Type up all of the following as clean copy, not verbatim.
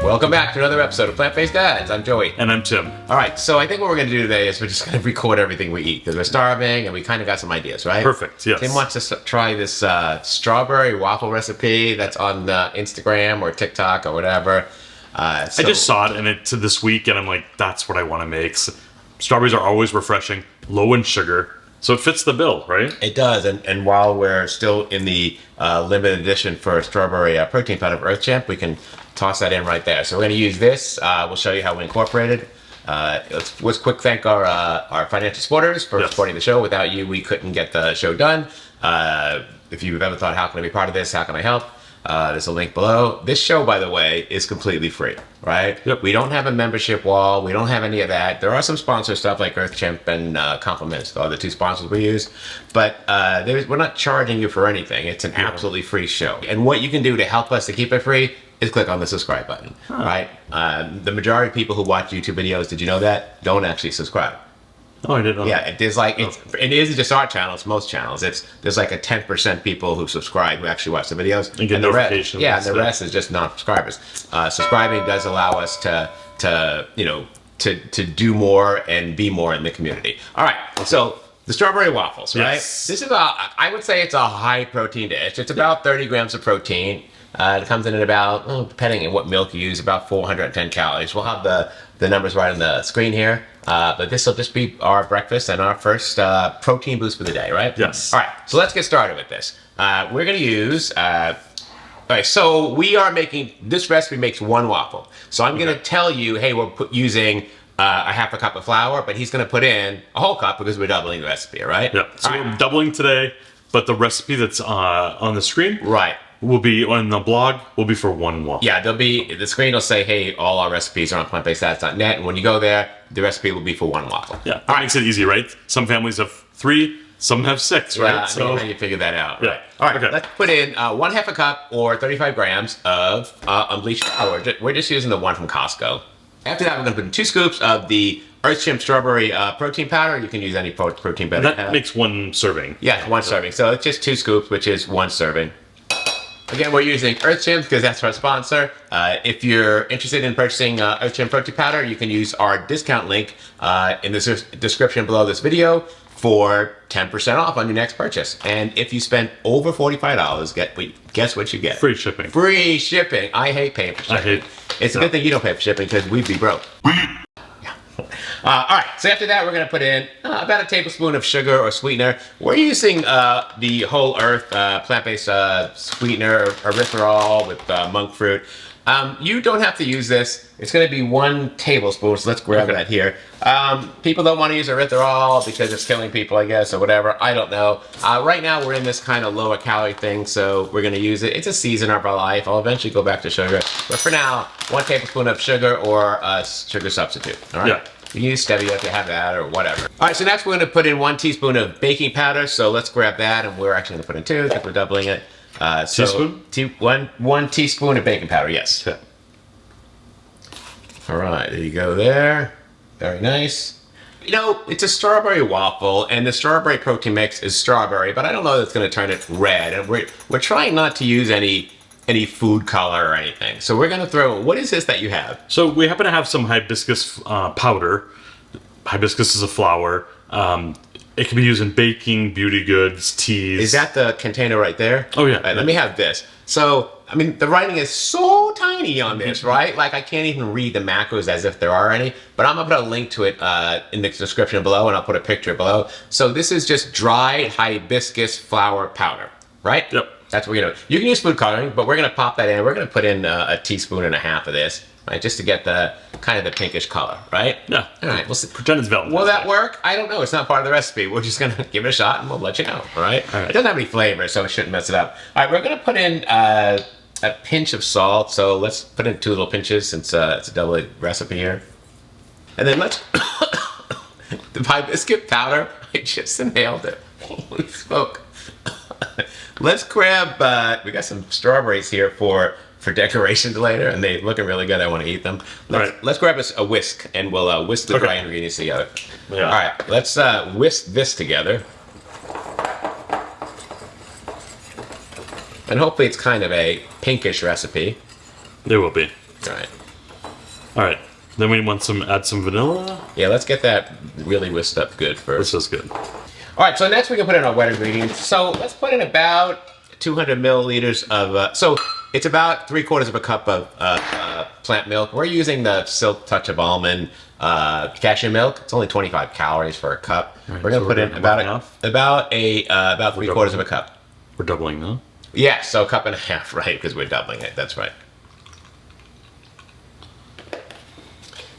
Welcome back to another episode of Plant-Based Dads. I'm Joey. And I'm Tim. All right, so I think what we're going to do today is we're just going to record everything we eat because we're starving and we kind of got some ideas, right? Perfect, yes. Tim wants to try this strawberry waffle recipe that's on Instagram or TikTok or whatever. I just saw it and it's this week and I'm like, that's what I want to make. Strawberries are always refreshing, low in sugar, so it fits the bill, right? It does, and while we're still in the limited edition for strawberry protein powder of Earth Champ, we can toss that in right there. So we're going to use this. We'll show you how we incorporate it. Let's quick thank our financial supporters for supporting the show. Without you, we couldn't get the show done. If you've ever thought, how can I be part of this? How can I help? There's a link below. This show, by the way, is completely free, right? Yep. We don't have a membership wall. We don't have any of that. There are some sponsor stuff like Earth Champ and Compliments, are the two sponsors we use. But we're not charging you for anything. It's an absolutely free show. And what you can do to help us to keep it free is click on the subscribe button, right? The majority of people who watch YouTube videos, did you know that, don't actually subscribe. Oh, I didn't know. Yeah, there's like, it isn't just our channel, it's most channels. There's like a 10% people who subscribe who actually watch the videos. And get notifications. The rest is just non-subscribers. Subscribing does allow us to do more and be more in the community. All right, so the strawberry waffles, right? Yes. This is I would say it's a high protein dish. It's about 30 grams of protein. It comes in at about, depending on what milk you use, about 410 calories. We'll have the numbers right on the screen here. But this will just be our breakfast and our first protein boost for the day, right? Yes. All right, so let's get started with this. We're going to use, all right, so we are making, this recipe makes one waffle. So I'm going to tell you, hey, we're using a half a cup of flour, but he's going to put in a whole cup because we're doubling the recipe, all right? Yeah, so we're doubling today, but the recipe that's on the screen will be on the blog, will be for one waffle. Yeah, the screen will say, hey, all our recipes are on plantbaseddads.net, and when you go there, the recipe will be for one waffle. Yeah, that makes it easy, right? Some families have 3, some have 6, right? Yeah, so how you figure that out, yeah. Right? All right, let's put in 1/2 a cup or 35 grams of unbleached flour. We're just using the one from Costco. After that, we're going to put in 2 scoops of the Earth Champ strawberry protein powder. You can use any protein powder. That makes 1 serving. Yeah, 1 serving. So it's just 2 scoops, which is 1 serving. Again, we're using Earth Champ because that's our sponsor. If you're interested in purchasing Earth Champ protein powder, you can use our discount link in the description below this video for 10% off on your next purchase. And if you spend over $45, guess what you get? Free shipping. Free shipping. I hate paying for shipping. It's a good thing you don't pay for shipping because we'd be broke. All right, so after that, we're going to put in about a tablespoon of sugar or sweetener. We're using the Whole Earth plant-based sweetener, erythritol with monk fruit. You don't have to use this. It's going to be 1 tablespoon, so let's grab that here. People don't want to use erythritol because it's killing people, I guess, or whatever. I don't know. Right now, we're in this kind of lower calorie thing, so we're going to use it. It's a season of our life. I'll eventually go back to sugar. But for now, 1 tablespoon of sugar or a sugar substitute, all right? Yeah. You can use stevia if you have that or whatever. All right, so next we're going to put in 1 teaspoon of baking powder. So let's grab that, and we're actually going to put in 2 because we're doubling it. Teaspoon? One teaspoon of baking powder, yes. Okay. All right, there you go there. Very nice. You know, it's a strawberry waffle, and the strawberry protein mix is strawberry, but I don't know that it's going to turn it red. And we're trying not to use any food color or anything. So we're going to throw, what is this that you have? So we happen to have some hibiscus powder. Hibiscus is a flower. It can be used in baking, beauty goods, teas. Is that the container right there? Oh, yeah. All right, let me have this. So, I mean, the writing is so tiny on this, right? Like, I can't even read the macros as if there are any. But I'm going to put a link to it in the description below, and I'll put a picture below. So this is just dried hibiscus flower powder, right? Yep. That's what we're going to do. You can use food coloring, but we're going to pop that in. We're going to put in 1.5 teaspoons of this, right? Just to get the kind of the pinkish color, right? Yeah. All right. We'll see. Pretend it's Valentine's Will that Day. work? I don't know. It's not part of the recipe. We're just going to give it a shot, and we'll let you know, all right? All right. It doesn't have any flavor, so it shouldn't mess it up. All right, we're going to put in a pinch of salt. So let's put in 2 little pinches since it's a double recipe here. And then let's... the hibiscus powder, I just inhaled it. Holy smoke. Let's grab, we got some strawberries here for decorations later, and they're looking really good. I want to eat them. Let's grab us a whisk, and we'll whisk the dry ingredients together. Yeah. All right, let's whisk this together. And hopefully it's kind of a pinkish recipe. There will be. All right. All right. Then we want add some vanilla. Yeah, let's get that really whisked up good first. This is good. All right, so next we can put in our wet ingredients. So let's put in about 200 milliliters of, so it's about 3/4 of a cup of plant milk. We're using the Silk Touch of Almond cashew milk. It's only 25 calories for a cup. Right, we're gonna so put in about 3/4 of a cup. We're doubling now. Yeah, so a cup and a half, right? Because we're doubling it. That's right.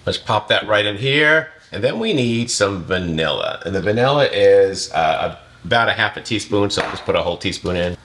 Let's pop that right in here. And then we need some vanilla. And the vanilla is about a half a teaspoon, so just put a whole teaspoon in.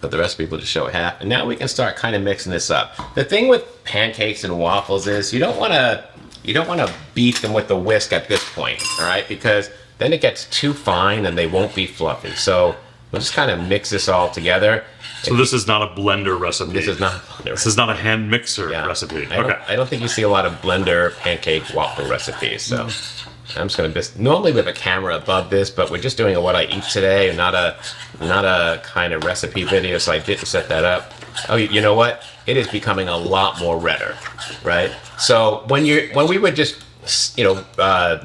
But the recipe will just show a half. And now we can start kind of mixing this up. The thing with pancakes and waffles is you don't want to beat them with the whisk at this point, all right? Because then it gets too fine and they won't be fluffy. So we'll just kind of mix this all together. So this is not a blender recipe. This is not a blender. This is not a hand mixer recipe. I don't think you see a lot of blender pancake waffle recipes. So I'm just gonna normally we have a camera above this, but we're just doing a what I eat today, and not a kind of recipe video. So I didn't set that up. Oh, you know what? It is becoming a lot more redder, right? So when we were just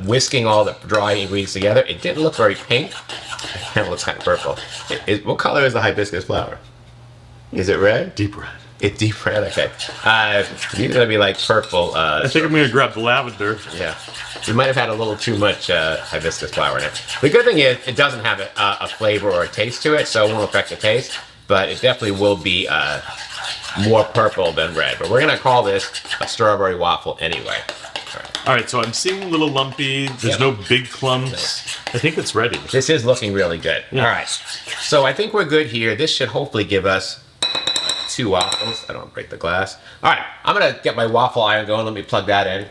whisking all the dry ingredients together, it didn't look very pink. It looks kind of purple. What color is the hibiscus flower? Is it red? Deep red. It's deep red, okay. These are gonna be like purple. I think I'm gonna grab the lavender. Yeah. We might have had a little too much hibiscus flower in it. The good thing is it doesn't have a flavor or a taste to it, so it won't affect the taste, but it definitely will be more purple than red. But we're gonna call this a strawberry waffle anyway. All right, so I'm seeing a little lumpy. There's no big clumps. I think it's ready. This is looking really good. Yeah. All right. So I think we're good here. This should hopefully give us 2 waffles. I don't want to break the glass. All right, I'm gonna get my waffle iron going. Let me plug that in.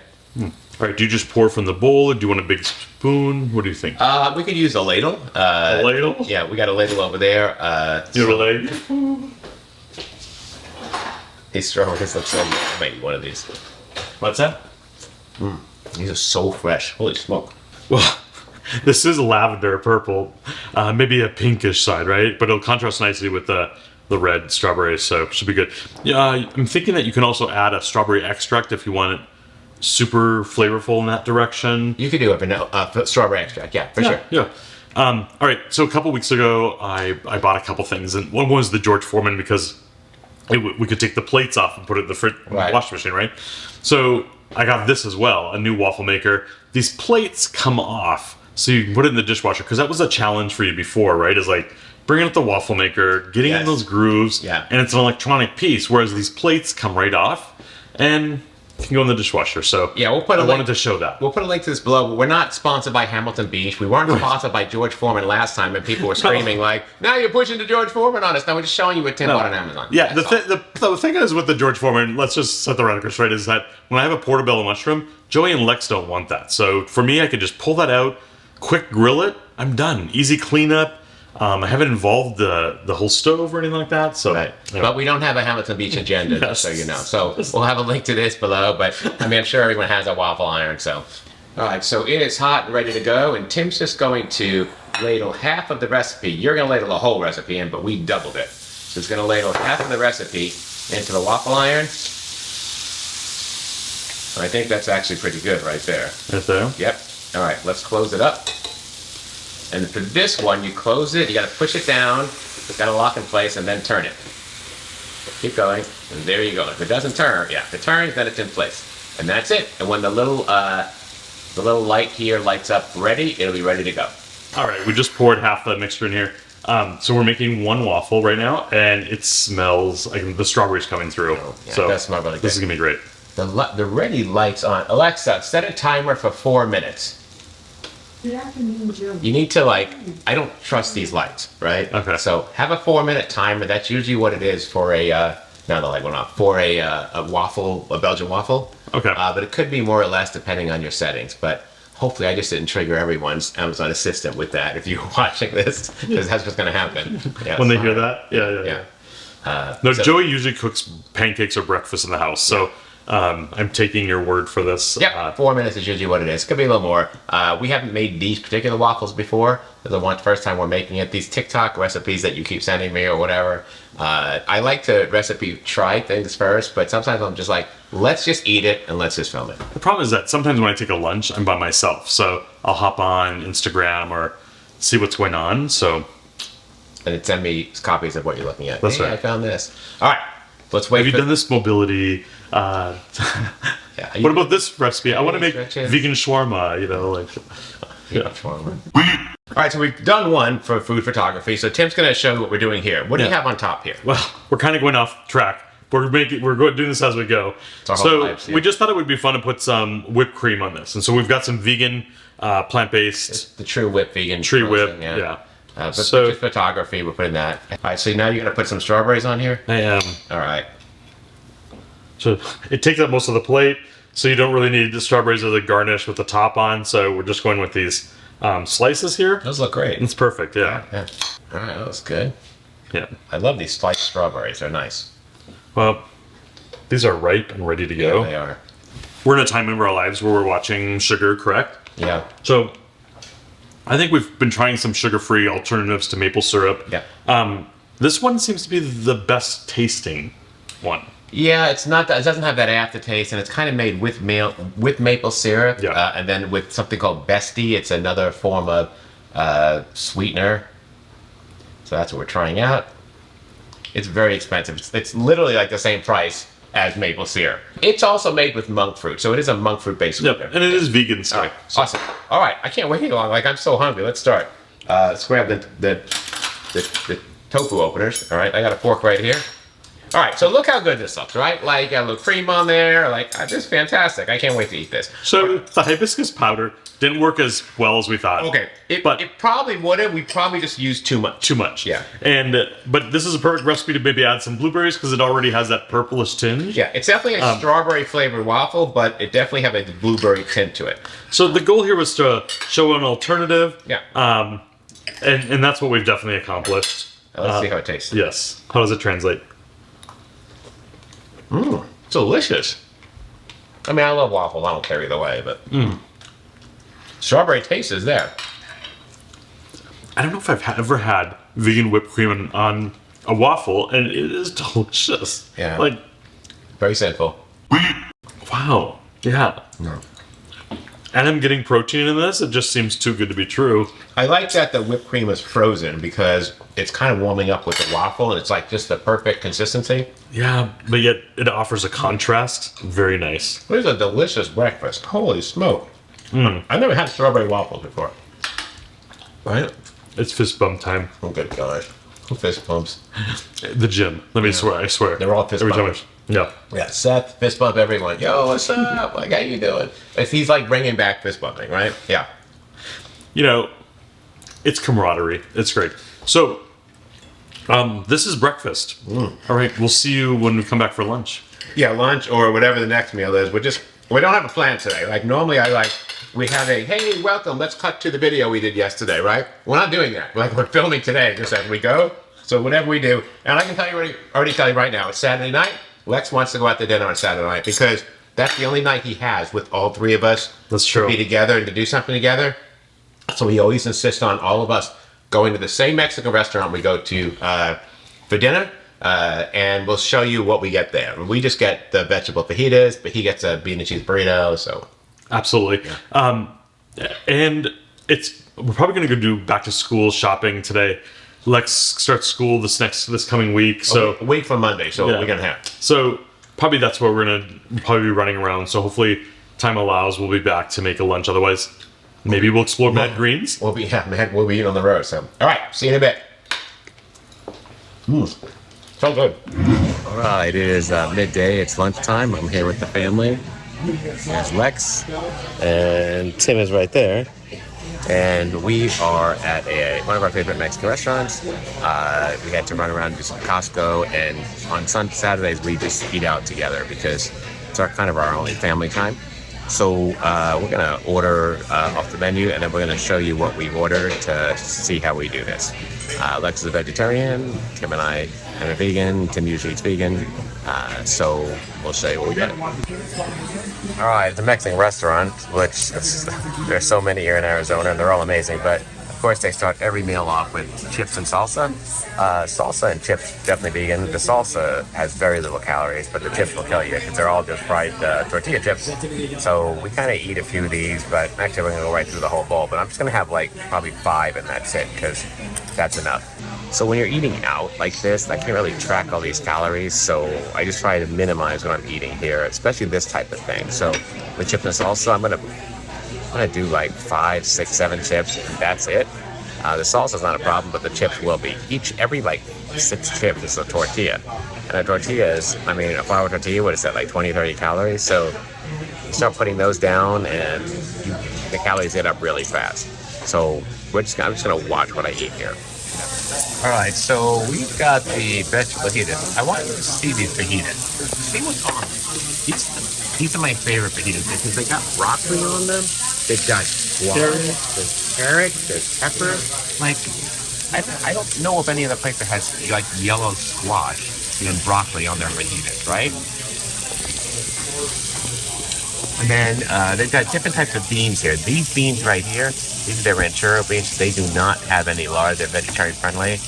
All right, do you just pour from the bowl, or do you want a big spoon? What do you think? We could use a ladle. A ladle? Yeah, we got a ladle over there. You have a ladle? These strawberries look so good. I might eat one of these. What's that? These are so fresh. Holy smoke. Well, this is lavender purple, maybe a pinkish side, right? But it'll contrast nicely with the red strawberries, so it should be good. Yeah, I'm thinking that you can also add a strawberry extract if you want it super flavorful in that direction. You could do a vanilla strawberry extract, yeah, for sure. Yeah. All right, so a couple weeks ago, I bought a couple things, and one was the George Foreman because we could take the plates off and put it in the washing machine, right? So I got this as well, a new waffle maker. These plates come off, so you can put it in the dishwasher, because that was a challenge for you before, right? Is like bringing up the waffle maker, getting in those grooves, and it's an electronic piece, whereas these plates come right off, and you can go in the dishwasher. So yeah, we'll put I wanted to show that. We'll put a link to this below. We're not sponsored by Hamilton Beach. We weren't sponsored by George Foreman last time, and people were screaming like, "Now you're pushing the George Foreman on us." Now we're just showing you what Tim bought on Amazon. Yeah, the thing is with the George Foreman, let's just set the record straight, is that when I have a portobello mushroom, Joey and Lex don't want that. So for me, I could just pull that out, quick grill it, I'm done. Easy cleanup. I haven't involved the whole stove or anything like that. So, But we don't have a Hamilton Beach agenda, just so you know. So we'll have a link to this below. But I mean, I'm sure everyone has a waffle iron. So, all right. So it is hot and ready to go. And Tim's just going to ladle half of the recipe. You're going to ladle the whole recipe in, but we doubled it. So he's going to ladle half of the recipe into the waffle iron. I think that's actually pretty good right there. Right there? Yep. All right. Let's close it up. And for this one, you close it, you gotta push it down, it's gotta lock in place, and then turn it. Keep going, and there you go. If it doesn't turn, if it turns, then it's in place. And that's it. And when the little light here lights up ready, it'll be ready to go. All right, we just poured half the mixture in here. So we're making one waffle right now, and it smells like the strawberries coming through. Yeah, so it does smell really good. This is gonna be great. The ready light's on. Alexa, set a timer for 4 minutes. Good afternoon, Joe. You need to I don't trust these lights, right? Okay. So have a 4-minute timer. That's usually what it is for a, now the light went off, for a waffle, a Belgian waffle. Okay. But it could be more or less depending on your settings. But hopefully I just didn't trigger everyone's Amazon Assistant with that if you're watching this, because that's what's going to happen. Yeah, when they hear that? Yeah. Yeah. No, Joey usually cooks pancakes or breakfast in the house. So I'm taking your word for this. Yeah, 4 minutes is usually what it is. Could be a little more. We haven't made these particular waffles before. This is the first time we're making it. These TikTok recipes that you keep sending me or whatever. I like to recipe try things first, but sometimes I'm just like, let's just eat it and let's just film it. The problem is that sometimes when I take a lunch, I'm by myself. So I'll hop on Instagram or see what's going on. So, and it send me copies of what you're looking at. That's hey, right. I found this. All right, let's wait. Have you done this mobility? Yeah, What about this recipe? I want to make stretches. vegan shawarma. Yeah. All right, so we've done one for food photography. So Tim's going to show you what we're doing here. What do you have on top here? Well, we're kind of going off track. We're doing this as we go. our whole So lives, yeah. we just thought it would be fun to put some whipped cream on this, and so we've got some vegan, plant-based. The True Whip vegan. Tree frozen, Whip, yeah. But So- just photography, we're putting that. All right, so now you're going to put some strawberries on here? I am. All right. So it takes up most of the plate, so you don't really need the strawberries as a garnish with the top on. So we're just going with these slices here. Those look great. It's perfect, yeah. Yeah. All right, that looks good. Yeah. I love these sliced strawberries. They're nice. Well, these are ripe and ready to go. They are. We're in a time of our lives where we're watching sugar, correct? Yeah. So I think we've been trying some sugar-free alternatives to maple syrup. Yeah. This one seems to be the best tasting one. Yeah, it's not. It doesn't have that aftertaste, and it's kind of made with maple syrup, Yeah. and then with something called Bestie. It's another form of sweetener. So that's what we're trying out. It's very expensive. It's literally like the same price as maple syrup. It's also made with monk fruit, so it is a monk fruit based Yep, sweetener. and it is vegan still. All right, awesome. All right, I can't wait any longer. Like, I'm so hungry. Let's start. Let's grab the tofu openers. All right, I got a fork right here. All right, so look how good this looks, right? Like, got a little cream on there. Like, this is fantastic. I can't wait to eat this. So the hibiscus powder didn't work as well as we thought. Okay, it But- probably would have. We probably just used too much. Too much. Yeah. But this is a perfect recipe to maybe add some blueberries because it already has that purplish tinge. Yeah, it's definitely a strawberry flavored waffle, but it definitely have a blueberry tint to it. So the goal here was to show an alternative. Yeah. And that's what we've definitely accomplished. Let's see how it tastes. Yes. How does it translate? Delicious. I mean, I love waffles. I don't care either way, but strawberry taste is there. I don't know if I've ever had vegan whipped cream on a waffle, and it is delicious. Yeah. Like, Very simple. wow. Yeah. No. And I'm getting protein in this. It just seems too good to be true. I like that the whipped cream is frozen because it's kind of warming up with the waffle, and it's like just the perfect consistency. Yeah, but yet it offers a contrast. Very nice. This is a delicious breakfast. Holy smoke. I've never had strawberry waffles before. Right? It's fist bump time. Oh, good gosh. Fist bumps. The gym. Let me swear. I swear. They're all fist Every time bumpers. Yeah. Yeah, Seth, fist bump everyone. Yo, what's up? Like, how you doing? He's like bringing back fist bumping, right? Yeah. You know, it's camaraderie. It's great. So, this is breakfast. All right. We'll see you when we come back for lunch. Yeah, lunch or whatever the next meal is. We don't have a plan today. Like, normally we have a, hey, welcome, let's cut to the video we did yesterday, right? We're not doing that. We're filming today just as we go. So whatever we do, and I can tell you already tell you right now, it's Saturday night. Lex wants to go out to dinner on Saturday night because that's the only night he has with all three of us That's to true. be together and to do something together. So he always insists on all of us going to the same Mexican restaurant we go to for dinner, and we'll show you what we get there. We just get the vegetable fajitas, but he gets a bean and cheese burrito. So Absolutely. And we're probably going to go do back to school shopping today. Lex starts school this coming week. So a week from Monday. So Yeah. we're gonna have. So probably that's what we're gonna probably be running around. So hopefully time allows, we'll be back to make a lunch. Otherwise, maybe we'll explore Mad Greens. We'll be eating on the road. So all right, see you in a bit. So good. All right, it is midday. It's lunchtime. I'm here with the family. There's Lex, and Tim is right there. And we are at one of our favorite Mexican restaurants. We had to run around and do some Costco, and on Saturdays we just eat out together because it's kind of our only family time. So we're gonna order off the menu, and then we're gonna show you what we ordered to see how we do this. Lex is a vegetarian. Tim and I I'm a vegan. Tim usually eats vegan. So we'll show you what we got. All right, the Mexican restaurant, which there's so many here in Arizona, and they're all amazing. But of course, they start every meal off with chips and salsa. Salsa and chips definitely vegan. The salsa has very little calories, but the chips will kill you because they're all just fried tortilla chips. So we kind of eat a few of these, but actually we're gonna go right through the whole bowl. But I'm just gonna have like probably 5, and that's it, because that's enough. So when you're eating out like this, I can't really track all these calories, so I just try to minimize what I'm eating here, especially this type of thing. So with chips and salsa, I'm gonna do like 5, 6, 7 chips. That's it. The salsa's not a problem, but the chips will be. Every like 6 chips is a tortilla, and a tortilla is, I mean, a flour tortilla would have said like 20, 30 calories. So you start putting those down, and the calories get up really fast. So I'm just gonna watch what I eat here. All right, so we've got the vegetable fajitas. I want you to see these fajitas. See what's on them. These are my favorite fajitas because they got broccoli on them. They've got squash, there's carrot, there's pepper. Like, I don't know if any other place that has like yellow squash and broccoli on their fajitas, right? And then they've got different types of beans here. These beans right here, these are the ranchero beans. They do not have any lard. They're vegetarian friendly.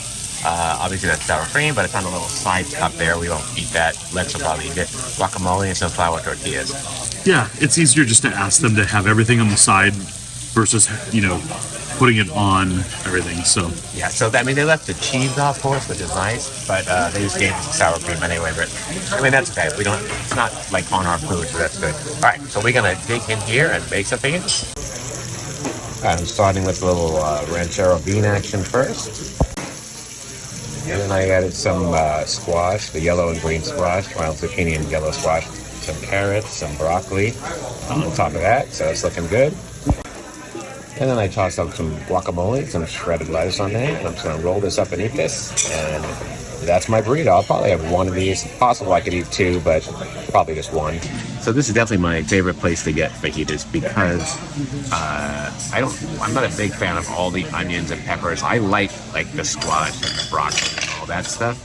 Obviously that's sour cream, but it's on a little side cup there. We won't eat that. Lex will probably eat it. Guacamole and some flour tortillas. Yeah, it's easier just to ask them to have everything on the side versus, putting it on everything. So yeah, so I mean, they left the cheese off, of course, which is nice, but they just gave us some sour cream anyway. But I mean, that's okay. It's not like on our food, so that's good. All right, so we're gonna dig in here and make some fajitas. All right, I'm starting with a little ranchero bean action first. And then I added some squash, the yellow and green squash, wild zucchini and yellow squash, some carrots, some broccoli on top of that, so it's looking good. And then I tossed up some guacamole, some shredded lettuce on there, and I'm just gonna roll this up and eat this, and that's my burrito. I'll probably have one of these. Possible I could eat 2, but probably just 1. So this is definitely my favorite place to get fajitas because I'm not a big fan of all the onions and peppers. I like the squash and the broccoli and all that stuff,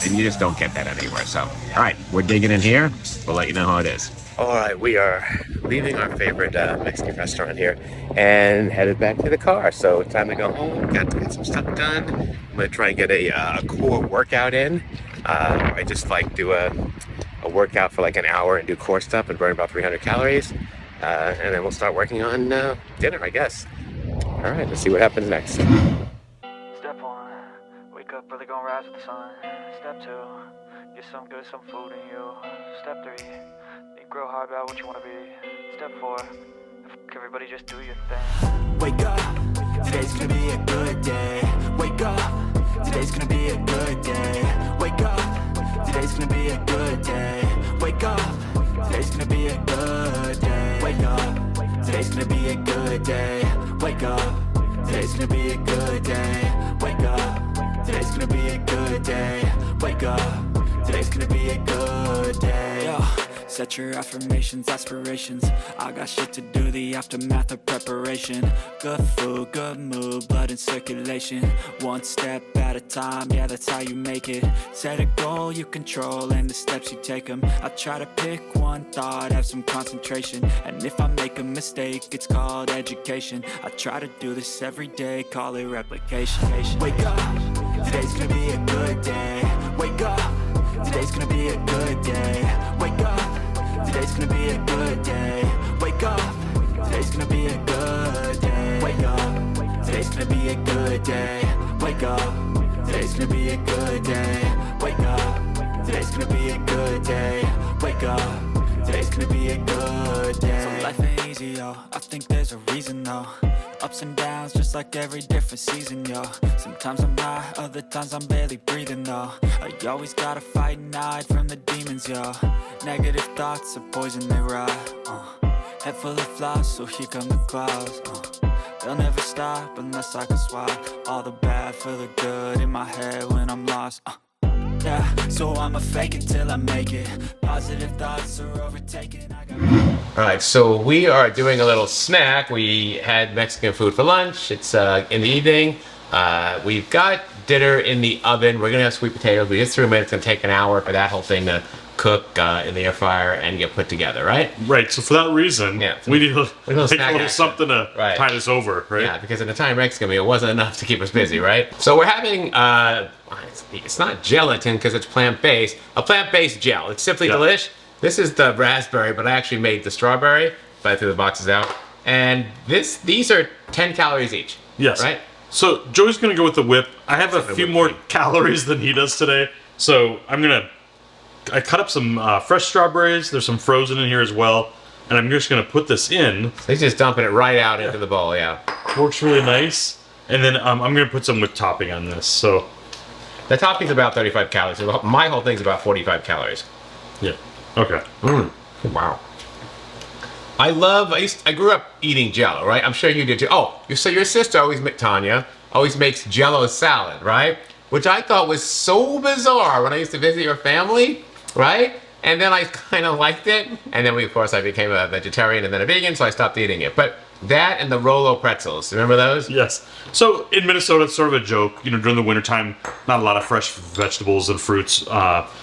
and you just don't get that anywhere. So, all right, we're digging in here. We'll let you know how it is. All right, we are leaving our favorite Mexican restaurant here and headed back to the car. So it's time to go home. Got to get some stuff done. I'm gonna try and get a core workout in. I just do a workout for like an hour and do core stuff and burn about 300 calories. And then we'll start working on dinner, I guess. All right, let's see what happens next. Step 1, wake up early, gonna rise with the sun. Step 2, get some food in you. Step 3, think real hard about what you wanna be. Step 4, everybody just do your thing. Wake up, today's gonna be a good day. Wake up, today's gonna be a good day. Wake up, today's gonna be a good day. Wake up, today's gonna be a good day. Wake up, today's gonna be a good day. Wake up, today's gonna be a good day. Wake up, today's gonna be a good day. Wake up, today's gonna be a good day. Yo. Set your affirmations, aspirations. I got shit to do, the aftermath of preparation. Good food, good mood, blood in circulation. One step at a time, yeah, that's how you make it. Set a goal you control and the steps you take them. I try to pick one thought, have some concentration. And if I make a mistake, it's called education. I try to do this every day, call it replication. Wake up, today's gonna be a good day. Wake up, today's gonna be a good day. Wake up, today's gonna be a good day. Wake up, today's gonna be a good day. Wake up, today's gonna be a good day. Wake up, today's gonna be a good day. Wake up, today's gonna be a good day. Wake up, today's gonna be a good day. So life ain't easy, yo, I think there's a reason though. Ups and downs, just like every different season, yo. Sometimes I'm high, other times I'm barely breathing, though. I always gotta fight and hide from the demons, yo. Negative thoughts are poison, they rot. Head full of flies, so here come the clouds. They'll never stop unless I can swap all the bad for the good in my head when I'm lost. Yeah, so I'ma fake it till I make it. Positive thoughts are overtaken. All right, so we are doing a little snack. We had Mexican food for lunch. It's in the evening. We've got dinner in the oven. We're gonna have sweet potatoes. We just threw them in. It's gonna take an hour for that whole thing to cook in the air fryer and get put together, right? Right. So for that reason, we need to take a little something to tie this over, right? Yeah, because in the time Rex it wasn't enough to keep us busy, right? So we're having it's not gelatin because it's plant-based. A plant-based gel. It's simply delish. This is the raspberry, but I actually made the strawberry. But I threw the boxes out. And these are 10 calories each. Yes. Right? So Joey's gonna go with the whip. I have a few more calories than he does today. So I cut up some fresh strawberries. There's some frozen in here as well. And I'm just gonna put this in. He's just dumping it right out into the bowl, yeah. Works really nice. And then I'm gonna put some whipped topping on this, so. The topping's about 35 calories. So my whole thing's about 45 calories. Yeah, okay. Wow. I grew up eating Jell-O, right? I'm sure you did too. Oh, so your sister Tanya, always makes Jell-O salad, right? Which I thought was so bizarre when I used to visit your family, right? And then I kind of liked it. And then of course I became a vegetarian and then a vegan, so I stopped eating it. But that and the Rolo pretzels, remember those? Yes. So in Minnesota, it's sort of a joke. You know, during the wintertime, not a lot of fresh vegetables and fruits.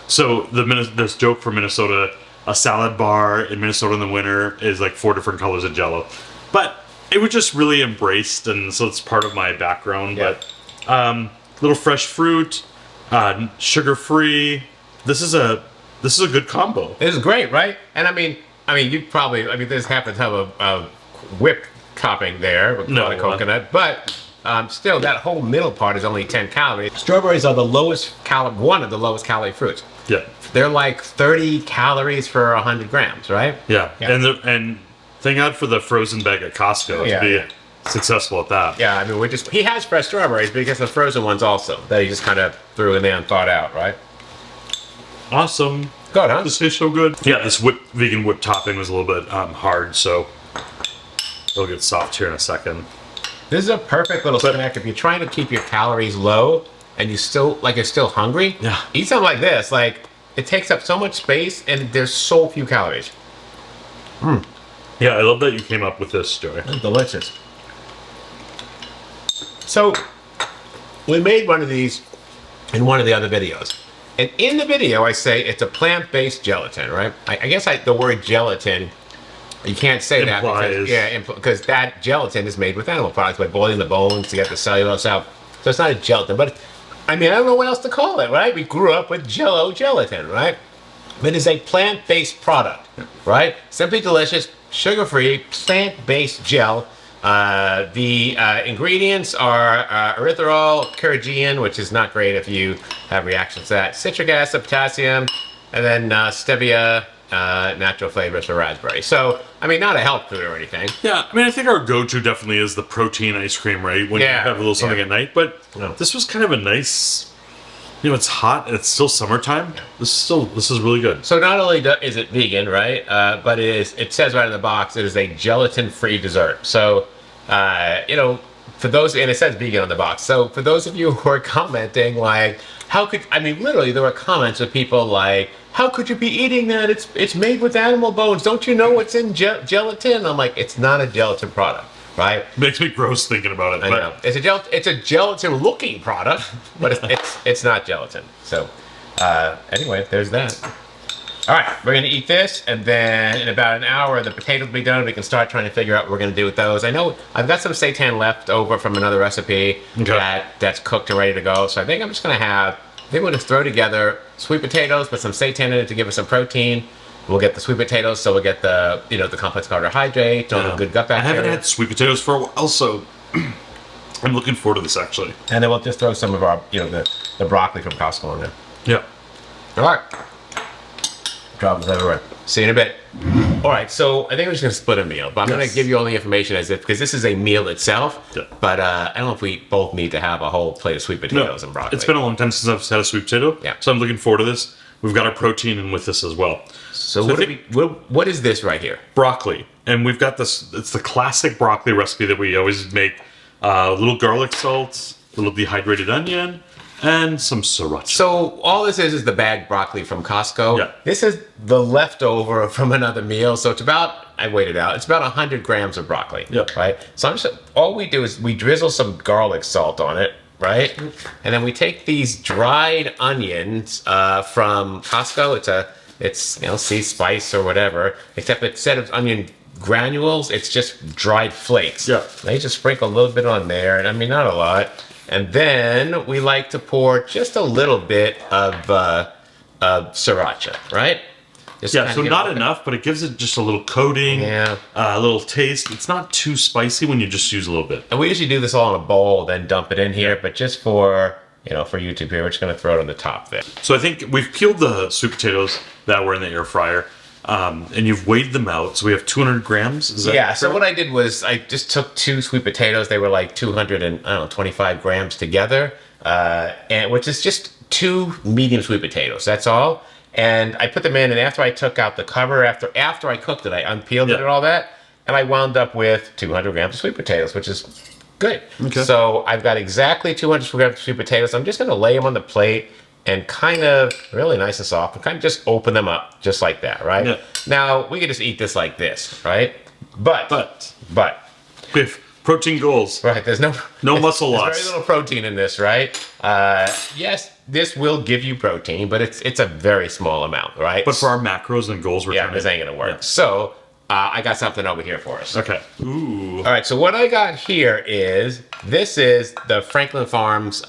So this joke for Minnesota, a salad bar in Minnesota in the winter is like 4 different colors of Jell-O. But it was just really embraced, and so it's part of my background. Yeah. But little fresh fruit, sugar-free. This is a good combo. This is great, right? And I mean, there's half a tub of whipped topping there with a lot of coconut, but still, that whole middle part is only 10 calories. Strawberries are one of the lowest calorie fruits. Yeah. They're like 30 calories for 100 grams, right? Yeah. And thank God for the frozen bag at Costco to be successful at that. Yeah, I mean, he has fresh strawberries, but he gets the frozen ones also that he just kind of threw in there and thawed out, right? Awesome. Good, huh? This tastes so good. Yeah, this vegan whipped topping was a little bit hard, so it'll get soft here in a second. This is a perfect little snack if you're trying to keep your calories low and you're still hungry. Yeah. Eat something like this. Like, it takes up so much space and there's so few calories. Yeah, I love that you came up with this, Joey. It's delicious. So, we made one of these in one of the other videos. And in the video, I say it's a plant-based gelatin, right? I guess the word gelatin, you can't say Implies. that because that gelatin is made with animal products by boiling the bones to get the cellulose out. So it's not a gelatin, but I don't know what else to call it, right? We grew up with Jell-O gelatin, right? But it's a plant-based product, right? Simply delicious, sugar-free, plant-based gel. The ingredients are erythritol, carrageenan, which is not great if you have reactions to that, citric acid, potassium, and then stevia, natural flavors for raspberry. So, not a health food or anything. Yeah, I think our go-to definitely is the protein ice cream, right? When you have a little something at night. But this was kind of a nice, it's hot and it's still summertime. This is really good. So not only is it vegan, right? But it says right in the box, it is a gelatin-free dessert. So, for those, and it says vegan on the box. So for those of you who are commenting, like, literally there were comments of people like, how could you be eating that? It's made with animal bones. Don't you know what's in gelatin? I'm like, it's not a gelatin product, right? Makes me gross thinking about it. I know. It's a gelatin-looking product, but it's not gelatin. So, anyway, there's that. All right, we're gonna eat this, and then in about an hour, the potatoes will be done. We can start trying to figure out what we're gonna do with those. I know I've got some seitan left over from another recipe that's cooked and ready to go. So I think I'm just gonna we'll just throw together sweet potatoes, put some seitan in it to give us some protein. We'll get the sweet potatoes, so we'll get the the complex carbohydrate, all the good gut bacteria. I haven't had sweet potatoes for a while, so I'm looking forward to this actually. And then we'll just throw some of our the broccoli from Costco in there. Yeah. All right. Drops everywhere. See you in a bit. All right, so I think we're just gonna split a meal, but I'm gonna give you all the information because this is a meal itself. Yeah. But I don't know if we both need to have a whole plate of sweet potatoes and broccoli. It's been a long time since I've had a sweet potato. Yeah. So I'm looking forward to this. We've got our protein in with this as well. So what is this right here? Broccoli, and we've got this. It's the classic broccoli recipe that we always make. Little garlic salt, little dehydrated onion, and some sriracha. So all this is the bagged broccoli from Costco. Yeah. This is the leftover from another meal. So it's about, I weighed it out, it's about 100 grams of broccoli. Yeah. Right? So all we do is we drizzle some garlic salt on it, right? And then we take these dried onions from Costco. It's sea spice or whatever, except instead of onion granules, it's just dried flakes. Yeah. They just sprinkle a little bit on there, and I mean not a lot. And then we like to pour just a little bit of sriracha, right? Just Yeah, kinda so give not it- enough, but it gives it just a little coating, Yeah. a little taste. It's not too spicy when you just use a little bit. And we usually do this all in a bowl, then dump it in here. But just for for YouTube here, we're just gonna throw it on the top there. So I think we've peeled the sweet potatoes that were in the air fryer, and you've weighed them out. So we have 200 grams. Is that Yeah. So correct? what I did was I just took 2 sweet potatoes. They were like 225 grams together, and which is just 2 medium sweet potatoes. That's all. And I put them in, and after I took out the cover, after I cooked it, I unpeeled it and all that, and I wound up with 200 grams of sweet potatoes, which is good. Okay. So I've got exactly 200 grams of sweet potatoes. I'm just going to lay them on the plate and kind of really nice and soft, and kind of just open them up just like that, right? Yeah. Now we could just eat this like this, right? But We have protein goals. right, there's no muscle there's loss. very little protein in this, right? Yes, this will give you protein, but it's a very small amount, right? But for our macros and goals, we're yeah, trying this to- ain't gonna work. Yeah. So I got something over here for us. Okay. Ooh. All right, so what I got here is the Franklin Farms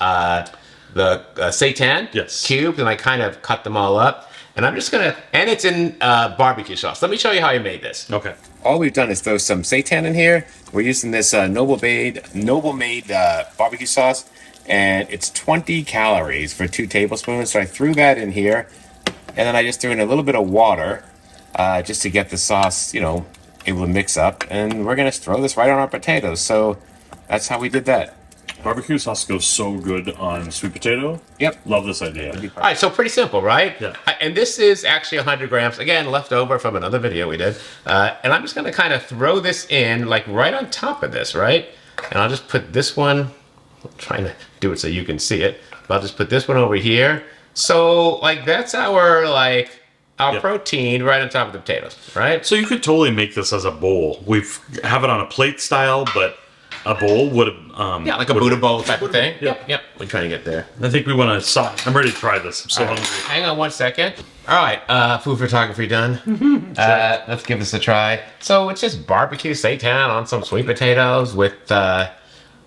the seitan Yes. cubes, and I kind of cut them all up, and I'm just gonna, and it's in barbecue sauce. Let me show you how I made this. Okay. All we've done is throw some seitan in here. We're using this Noble Made barbecue sauce, and it's 20 calories for 2 tablespoons. So I threw that in here, and then I just threw in a little bit of water just to get the sauce, able to mix up. And we're gonna throw this right on our potatoes. So that's how we did that. Barbecue sauce goes so good on sweet potato. Yep. Love this idea. All right, so pretty simple, right? Yeah. And this is actually 100 grams, again, left over from another video we did. And I'm just going to kind of throw this in, like, right on top of this, right? And I'll just put this one, I'm trying to do it so you can see it, but I'll just put this one over here. So, like, that's our protein right on top of the potatoes, right? So you could totally make this as a bowl. Have it on a plate style, but a bowl would have... Yeah, like a Buddha bowl type of thing. Yeah. Yep, we're trying to get there. I think we want to... I'm ready to try this. I'm so hungry. Hang on one second. All right, food photography done. Let's give this a try. So it's just barbecue seitan on some sweet potatoes with,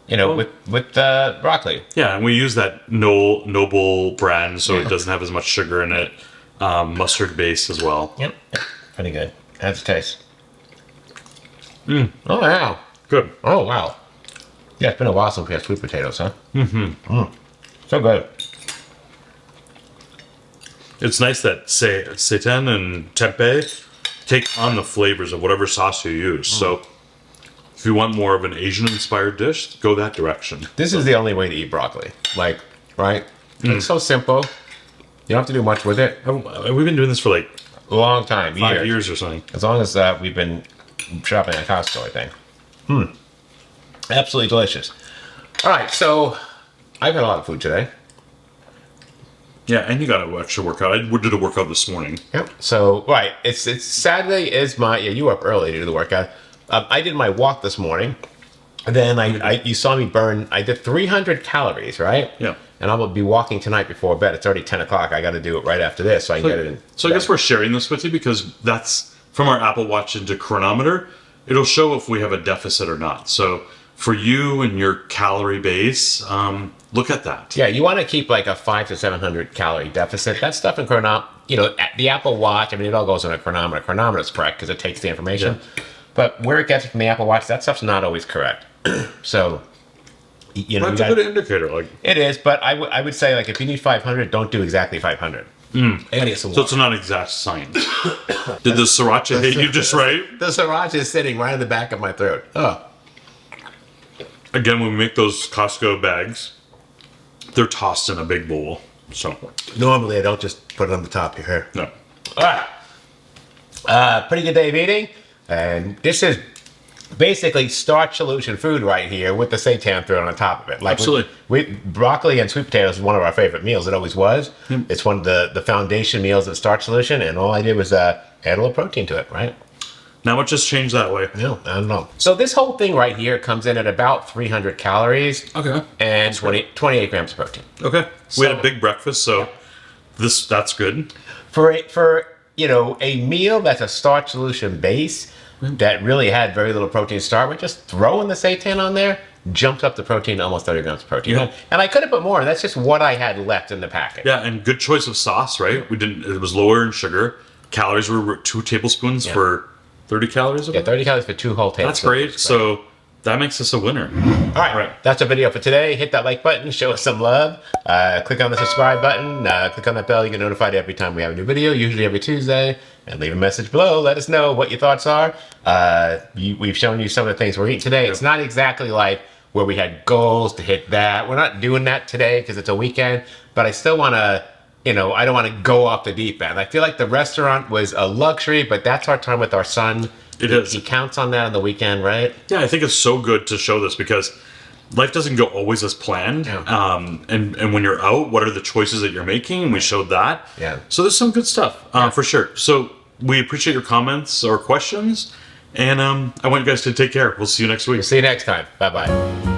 with broccoli. Yeah, and we use that Noble brand, so it doesn't have as much sugar in it. Mustard base as well. Yep, pretty good. How's it taste? Oh wow. Good. Oh wow. Yeah, it's been a while since we had sweet potatoes, huh? So good. It's nice that seitan and tempeh take on the flavors of whatever sauce you use. So if you want more of an Asian-inspired dish, go that direction. This is the only way to eat broccoli. Like, right? It's so simple. You don't have to do much with it. We've been doing this for like A long time, 5 years or something. As long as we've been shopping at Costco, I think. Absolutely delicious. All right, so I've had a lot of food today. Yeah, and you got an extra workout. I did a workout this morning. Yep. So right, it's Saturday is my you were up early to do the workout. I did my walk this morning. And then you saw me burn. I did 300 calories, right? Yeah. And I'm gonna be walking tonight before bed. It's already 10 o'clock. I got to do it right after this, so I can get it in. So I guess we're sharing this with you because that's from our Apple Watch into Cronometer. It'll show if we have a deficit or not. So for you and your calorie base, look at that. Yeah, you want to keep like a 500 to 700 calorie deficit. That stuff in the Apple Watch. I mean, it all goes in a Cronometer. Cronometer's correct because it takes the information. Yeah. But where it gets it from the Apple Watch, that stuff's not always correct. So, That's a good indicator. Like, it is. But I would say like if you need 500, don't do exactly 500. I gotta get some so water. it's not exact science. Did the sriracha hit you just right? The sriracha is sitting right in the back of my throat. Oh. Again, when we make those Costco bags, they're tossed in a big bowl. So, Normally, I don't just put it on the top here. no. All right. Pretty good day of eating. And this is basically starch solution food right here with the seitan thrown on top of it. Like Absolutely. Broccoli and sweet potatoes is one of our favorite meals. It always was. It's one of the foundation meals of starch solution. And all I did was add a little protein to it, right? Not much has changed that way. No, I don't know. So this whole thing right here comes in at about 300 calories. Okay. And 28 grams of protein. Okay. We had a big breakfast, so that's good. For a meal that's a starch solution base that really had very little protein to start with, just throwing the seitan on there jumps up the protein to almost 30 grams of protein. Yeah. And I could have put more. That's just what I had left in the packet. Yeah, and good choice of sauce, right? It was lower in sugar. Calories were 2 tablespoons for 30 calories. Yeah, 30 calories for 2 whole tablespoons. That's great. So that makes us a winner. All right. That's our video for today. Hit that like button. Show us some love. Click on the subscribe button. Click on that bell. You get notified every time we have a new video, usually every Tuesday. And leave a message below. Let us know what your thoughts are. We've shown you some of the things we're eating today. It's not exactly like where we had goals to hit that. We're not doing that today because it's a weekend. But I still want to, I don't want to go off the deep end. I feel like the restaurant was a luxury, but that's our time with our son. It is. He counts on that on the weekend, right? Yeah, I think it's so good to show this because life doesn't go always as planned. Yeah. And when you're out, what are the choices that you're making? And we showed that. Yeah. So there's some good stuff for sure. So we appreciate your comments or questions. And I want you guys to take care. We'll see you next week. See you next time. Bye-bye.